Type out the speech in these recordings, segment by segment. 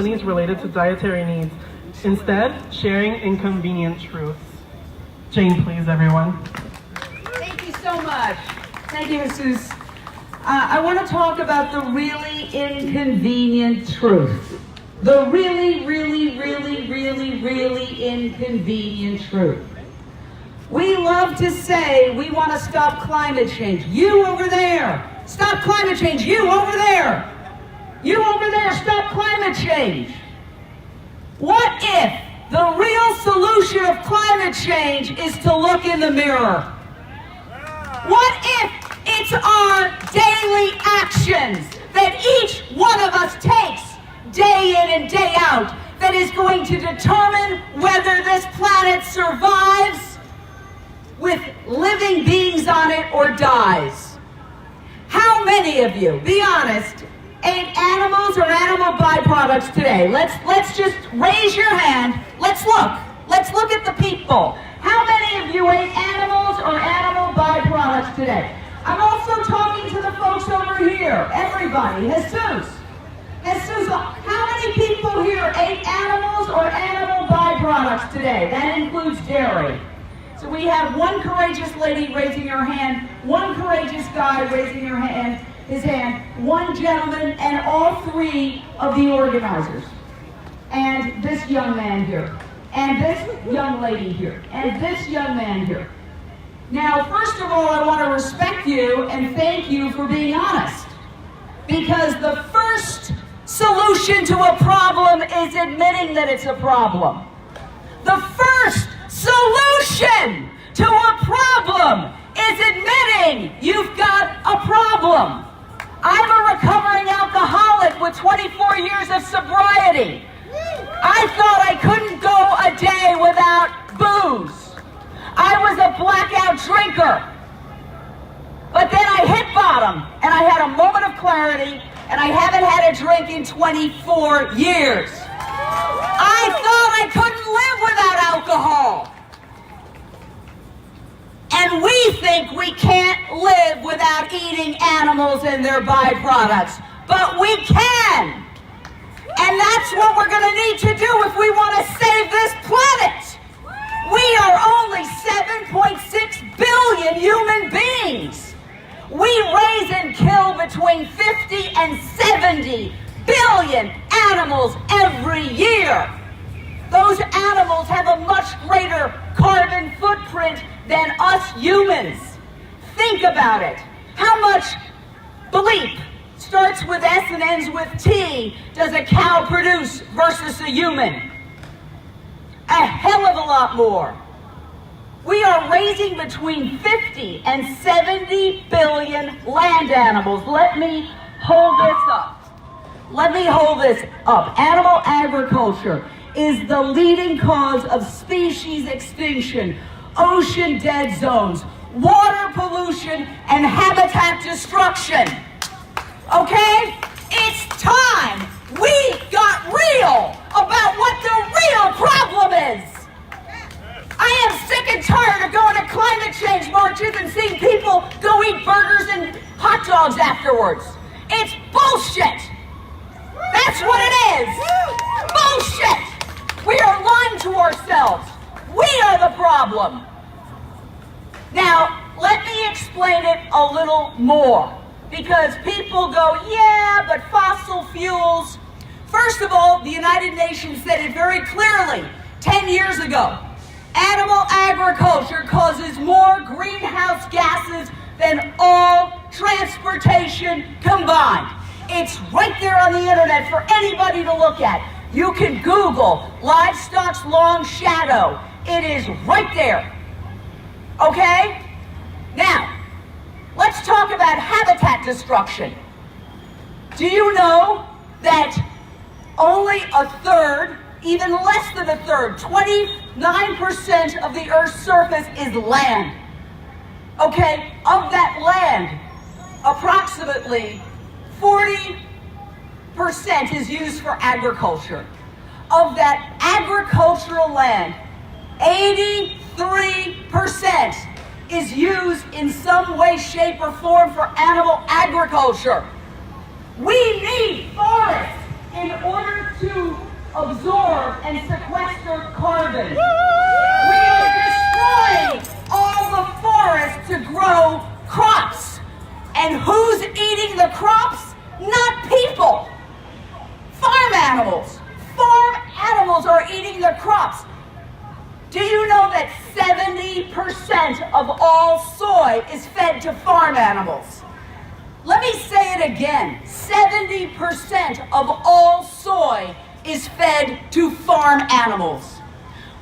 related to dietary needs, instead sharing inconvenient truths. Jane, please, everyone. Thank you so much. Thank you, Jesus. I want to talk about the really inconvenient truth. The really, really, really, really, really inconvenient truth. We love to say we want to stop climate change. You over there, stop climate change. You over there. You over there, stop climate change. What if the real solution of climate change is to look in the mirror? What if it's our daily actions that each one of us takes day in and day out that is going to determine whether this planet survives with living beings on it or dies? How many of you, be honest, ate animals or animal byproducts today? Let's just raise your hand. Let's look at the people. How many of you ate animals or animal byproducts today? I'm also talking to the folks over here. Everybody. Jesus, how many people here ate animals or animal byproducts today? That includes dairy. So we have one courageous lady raising her hand, one courageous guy raising his hand, one gentleman, and all three of the organizers. And this young man here, and this young lady here, and this young man here. Now, first of all, I want to respect you and thank you for being honest. Because the first solution to a problem is admitting that it's a problem. The first solution to a problem is admitting you've got a problem. I'm a recovering alcoholic with 24 years of sobriety. I thought I couldn't go a day without booze. I was a blackout drinker. But then I hit bottom, and I had a moment of clarity, and I haven't had a drink in 24 years. I thought I couldn't live without alcohol. And we think we can't live without eating animals and their byproducts. But we can. And that's what we're going to need to do if we want to save this planet. We are only 7.6 billion human beings. We raise and kill between 50 and 70 billion animals every year. Those animals have a much greater carbon footprint than us humans. Think about it. How much bleep, starts with S and ends with T, does a cow produce versus a human? A hell of a lot more. We are raising between 50 and 70 billion land animals. Let me hold this up. Animal agriculture is the leading cause of species extinction, ocean dead zones, water pollution, and habitat destruction. Okay? It's time we got real about what the real problem is. I am sick and tired of going to climate change marches and seeing people go eat burgers and hot dogs afterwards. It's bullshit. That's what it is. Bullshit. We are lying to ourselves. We are the problem. Now, let me explain it a little more. Because people go, yeah, but fossil fuels. First of all, the United Nations said it very clearly 10 years ago. Animal agriculture causes more greenhouse gases than all transportation combined. It's right there on the internet for anybody to look at. You can Google livestock's long shadow. It is right there. Okay? Now, let's talk about habitat destruction. Do you know that only a third, even less than a third, 29% of the Earth's surface is land? Okay, of that land, approximately 40% is used for agriculture. Of that agricultural land, 83% is used in some way, shape, or form for animal agriculture. We need forests in order to absorb and sequester carbon. We are destroying all the forests to grow crops. And who's eating the crops? Not people. Farm animals. Farm animals are eating the crops. Do you know that 70% of all soy is fed to farm animals? Let me say it again. 70% of all soy is fed to farm animals.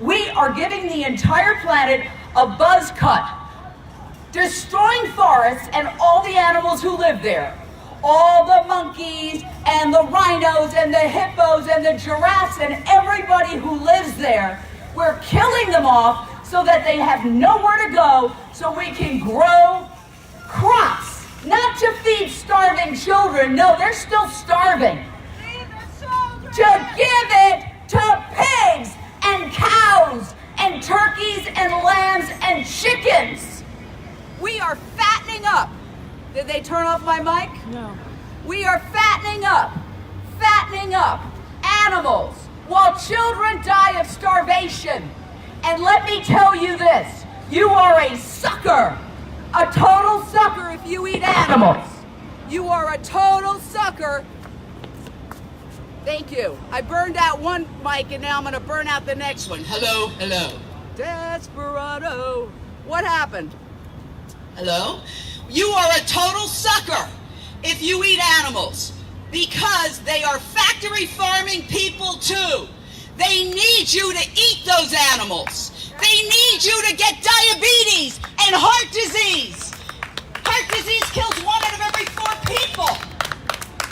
We are giving the entire planet a buzz cut, destroying forests and all the animals who live there. All the monkeys and the rhinos and the hippos and the giraffes and everybody who lives there. We're killing them off so that they have nowhere to go so we can grow crops. Not to feed starving children. No, they're still starving. To give it to pigs and cows and turkeys and lambs and chickens. We are fattening up. Did they turn off my mic? No. We are fattening up animals while children die of starvation. And let me tell you this, you are a sucker, a total sucker if you eat animals. You are a total sucker. Thank you. I burned out one mic and now I'm gonna burn out the next one. Hello, hello. Desperado. What happened? Hello? You are a total sucker if you eat animals because they are factory farming people too. They need you to eat those animals. They need you to get diabetes and heart disease. Heart disease kills 1 out of every 4 people.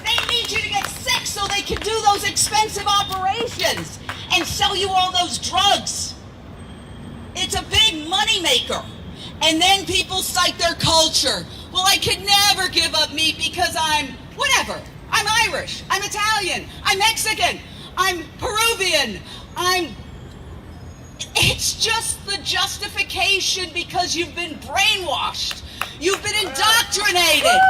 They need you to get sick so they can do those expensive operations and sell you all those drugs. It's a big money maker. And then people cite their culture. Well, I could never give up meat because I'm whatever. I'm Irish, I'm Italian, I'm Mexican, I'm Peruvian, It's just the justification because you've been brainwashed. You've been indoctrinated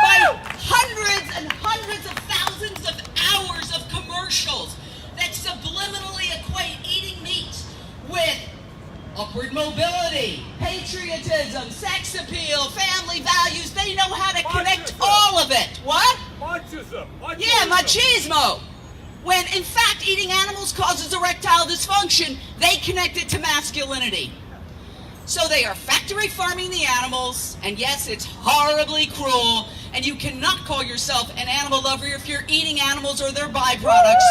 by hundreds and hundreds of thousands of hours of commercials that subliminally equate eating meat with upward mobility, patriotism, sex appeal, family values. They know how to connect all of it. What? Machismo. Yeah, machismo. When in fact eating animals causes erectile dysfunction, they connect it to masculinity. So they are factory farming the animals, and yes, it's horribly cruel, and you cannot call yourself an animal lover if you're eating animals or their byproducts.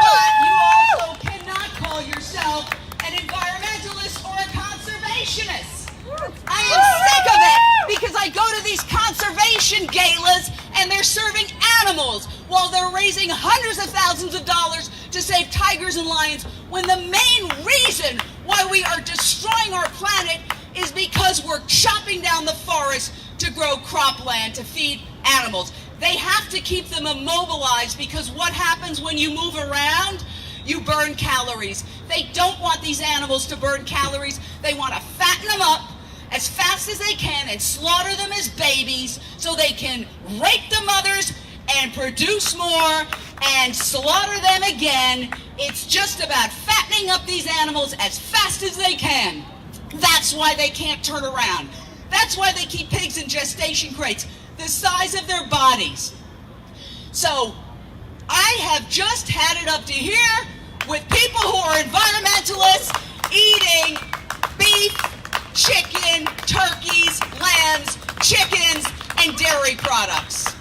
But you also cannot call yourself an environmentalist or a conservationist. I am sick of it because I go to these conservation galas and they're serving animals while they're raising hundreds of thousands of dollars to save tigers and lions when the main reason why we are destroying our planet is because we're chopping down the forest to grow cropland to feed animals. They have to keep them immobilized because what happens when you move around? You burn calories. They don't want these animals to burn calories. They want to fatten them up as fast as they can and slaughter them as babies so they can rape the mothers and produce more and slaughter them again. It's just about fattening up these animals as fast as they can. That's why they can't turn around. That's why they keep pigs in gestation crates, the size of their bodies. So I have just had it up to here with people who are environmentalists eating beef, chicken, turkeys, lambs, chickens, and dairy products.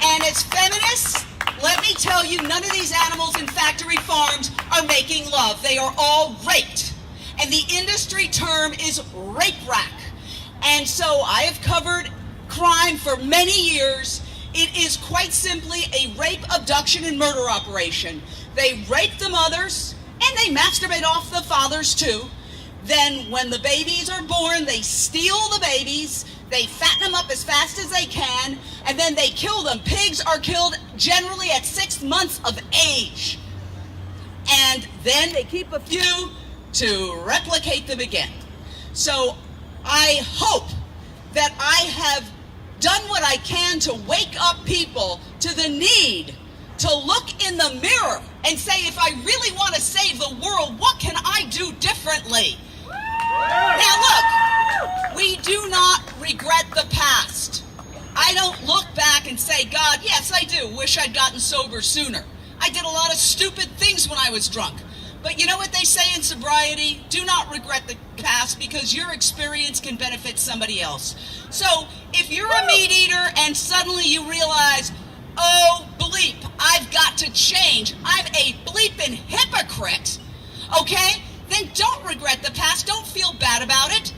And as feminists, let me tell you, none of these animals in factory farms are making love. They are all raped. And the industry term is rape rack. And so I have covered crime for many years. It is quite simply a rape, abduction, and murder operation. They rape the mothers, and they masturbate off the fathers too. Then when the babies are born, they steal the babies, they fatten them up as fast as they can, and then they kill them. Pigs are killed generally at 6 months of age. And then they keep a few to replicate them again. So I hope that I have done what I can to wake up people to the need to look in the mirror and say, if I really want to save the world, what can I do differently? Now look, we do not regret the past. I don't look back and say, God, yes, I do. Wish I'd gotten sober sooner. I did a lot of stupid things when I was drunk. But you know what they say in sobriety? Do not regret the past, because your experience can benefit somebody else. So if you're a meat eater and suddenly you realize, oh, bleep, I've got to change, I'm a bleeping hypocrite, okay? Then don't regret the past. Don't feel bad about it.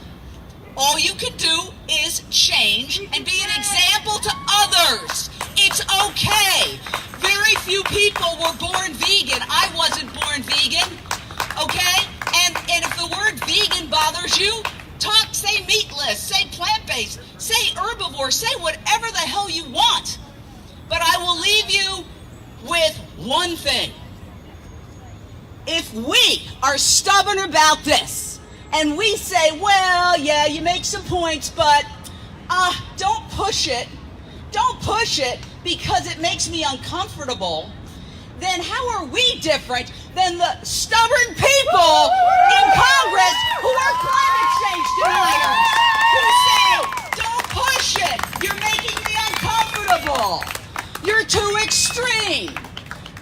All you can do is change and be an example to others. It's okay. Very few people were born vegan. I wasn't born vegan, okay? And if the word vegan bothers you, say meatless, say plant-based, say herbivore, say whatever the hell you want. But I will leave you with one thing. If we are stubborn about this, and we say, well, yeah, you make some points, but don't push it because it makes me uncomfortable, then how are we different than the stubborn people in Congress who are climate change deniers, who say, don't push it, you're making me uncomfortable, you're too extreme.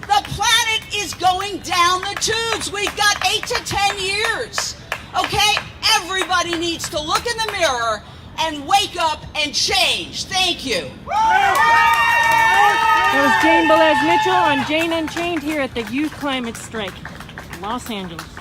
The planet is going down the tubes. We've got 8 to 10 years. Okay? Everybody needs to look in the mirror and wake up and change. Thank you. That was Jane Velez Mitchell on Jane Unchained here at the Youth Climate Strike, Los Angeles.